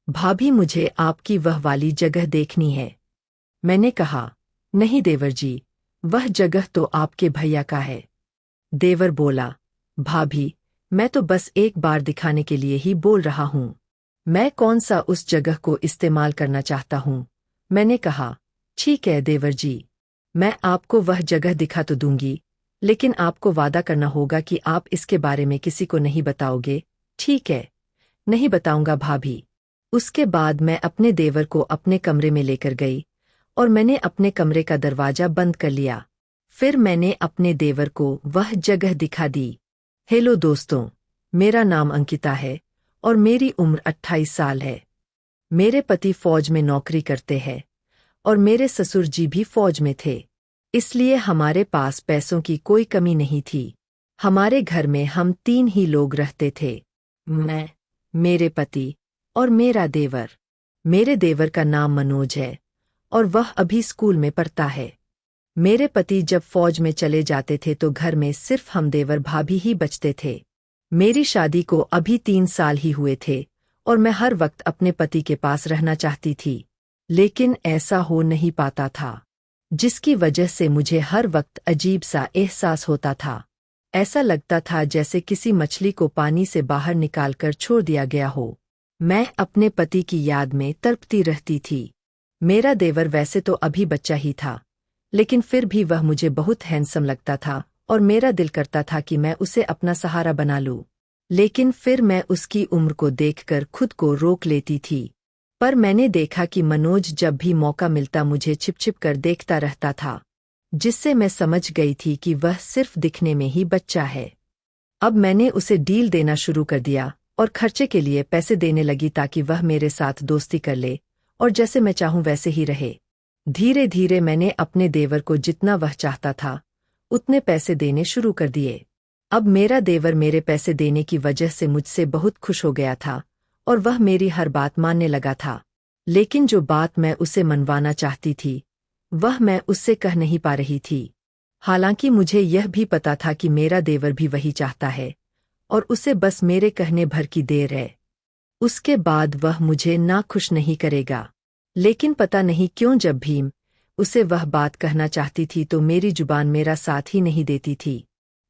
भाभी, मुझे आपकी वह वाली जगह देखनी है। मैंने कहा, नहीं देवर जी, वह जगह तो आपके भैया का है। देवर बोला, भाभी, मैं तो बस एक बार दिखाने के लिए ही बोल रहा हूँ। मैं कौन सा उस जगह को इस्तेमाल करना चाहता हूँ। मैंने कहा, ठीक है देवर जी, मैं आपको वह जगह दिखा तो दूंगी, लेकिन आपको वादा करना होगा कि आप इसके बारे में किसी को नहीं बताओगे। ठीक है, नहीं बताऊंगा भाभी। उसके बाद मैं अपने देवर को अपने कमरे में लेकर गई और मैंने अपने कमरे का दरवाजा बंद कर लिया। फिर मैंने अपने देवर को वह जगह दिखा दी। हेलो दोस्तों, मेरा नाम अंकिता है और मेरी उम्र 28 साल है। मेरे पति फौज में नौकरी करते हैं और मेरे ससुर जी भी फौज में थे, इसलिए हमारे पास पैसों की कोई कमी नहीं थी। हमारे घर में हम 3 ही लोग रहते थे, मैं, मेरे पति और मेरा देवर। मेरे देवर का नाम मनोज है और वह अभी स्कूल में पढ़ता है। मेरे पति जब फौज में चले जाते थे तो घर में सिर्फ हम देवर भाभी ही बचते थे। मेरी शादी को अभी 3 साल ही हुए थे और मैं हर वक्त अपने पति के पास रहना चाहती थी, लेकिन ऐसा हो नहीं पाता था, जिसकी वजह से मुझे हर वक्त अजीब सा एहसास होता था। ऐसा लगता था जैसे किसी मछली को पानी से बाहर निकालकर छोड़ दिया गया हो। मैं अपने पति की याद में तड़पती रहती थी। मेरा देवर वैसे तो अभी बच्चा ही था, लेकिन फिर भी वह मुझे बहुत हैंडसम लगता था और मेरा दिल करता था कि मैं उसे अपना सहारा बना लूं। लेकिन फिर मैं उसकी उम्र को देखकर खुद को रोक लेती थी। पर मैंने देखा कि मनोज जब भी मौका मिलता मुझे छिप-छिप कर देखता रहता था, जिससे मैं समझ गई थी कि वह सिर्फ दिखने में ही बच्चा है। अब मैंने उसे डील देना शुरू कर दिया और खर्चे के लिए पैसे देने लगी ताकि वह मेरे साथ दोस्ती कर ले और जैसे मैं चाहूं वैसे ही रहे। धीरे धीरे मैंने अपने देवर को जितना वह चाहता था उतने पैसे देने शुरू कर दिए। अब मेरा देवर मेरे पैसे देने की वजह से मुझसे बहुत खुश हो गया था और वह मेरी हर बात मानने लगा था। लेकिन जो बात मैं उसे मनवाना चाहती थी, वह मैं उससे कह नहीं पा रही थी। हालांकि मुझे यह भी पता था कि मेरा देवर भी वही चाहता है और उसे बस मेरे कहने भर की देर है। उसके बाद वह मुझे नाखुश नहीं करेगा। लेकिन पता नहीं क्यों जब भी उसे वह बात कहना चाहती थी तो मेरी जुबान मेरा साथ ही नहीं देती थी।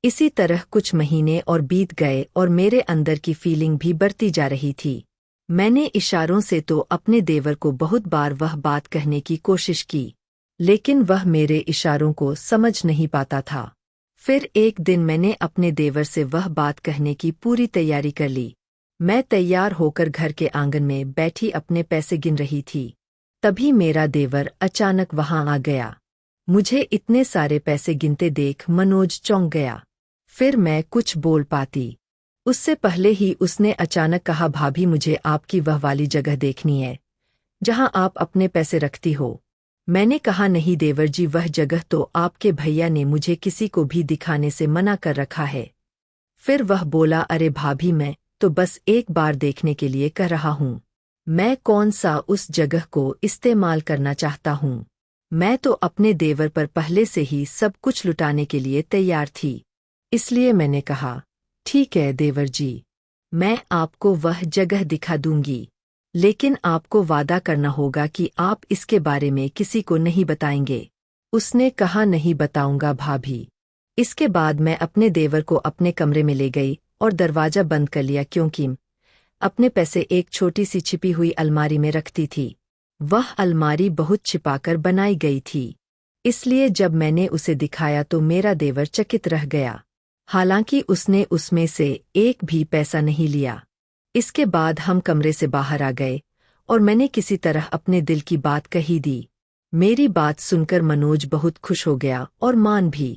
इसी तरह कुछ महीने और बीत गए और मेरे अंदर की फीलिंग भी बढ़ती जा रही थी। मैंने इशारों से तो अपने देवर को बहुत बार वह बात कहने की कोशिश की, लेकिन वह मेरे इशारों को समझ नहीं पाता था। फिर एक दिन मैंने अपने देवर से वह बात कहने की पूरी तैयारी कर ली। मैं तैयार होकर घर के आंगन में बैठी अपने पैसे गिन रही थी। तभी मेरा देवर अचानक वहां आ गया। मुझे इतने सारे पैसे गिनते देख मनोज चौंक गया। फिर मैं कुछ बोल पाती उससे पहले ही उसने अचानक कहा, भाभी, मुझे आपकी वह वाली जगह देखनी है जहां आप अपने पैसे रखती हो। मैंने कहा, नहीं देवर जी, वह जगह तो आपके भैया ने मुझे किसी को भी दिखाने से मना कर रखा है। फिर वह बोला, अरे भाभी, मैं तो बस एक बार देखने के लिए कह रहा हूँ। मैं कौन सा उस जगह को इस्तेमाल करना चाहता हूँ। मैं तो अपने देवर पर पहले से ही सब कुछ लुटाने के लिए तैयार थी। इसलिए मैंने कहा, ठीक है देवर जी, मैं आपको वह जगह दिखा दूंगी, लेकिन आपको वादा करना होगा कि आप इसके बारे में किसी को नहीं बताएंगे। उसने कहा, नहीं बताऊंगा भाभी। इसके बाद मैं अपने देवर को अपने कमरे में ले गई और दरवाजा बंद कर लिया, क्योंकि अपने पैसे एक छोटी सी छिपी हुई अलमारी में रखती थी। वह अलमारी बहुत छिपाकर बनाई गई थी, इसलिए जब मैंने उसे दिखाया तो मेरा देवर चकित रह गया। हालांकि उसने उसमें से एक भी पैसा नहीं लिया। इसके बाद हम कमरे से बाहर आ गए और मैंने किसी तरह अपने दिल की बात कही दी। मेरी बात सुनकर मनोज बहुत खुश हो गया और मान भी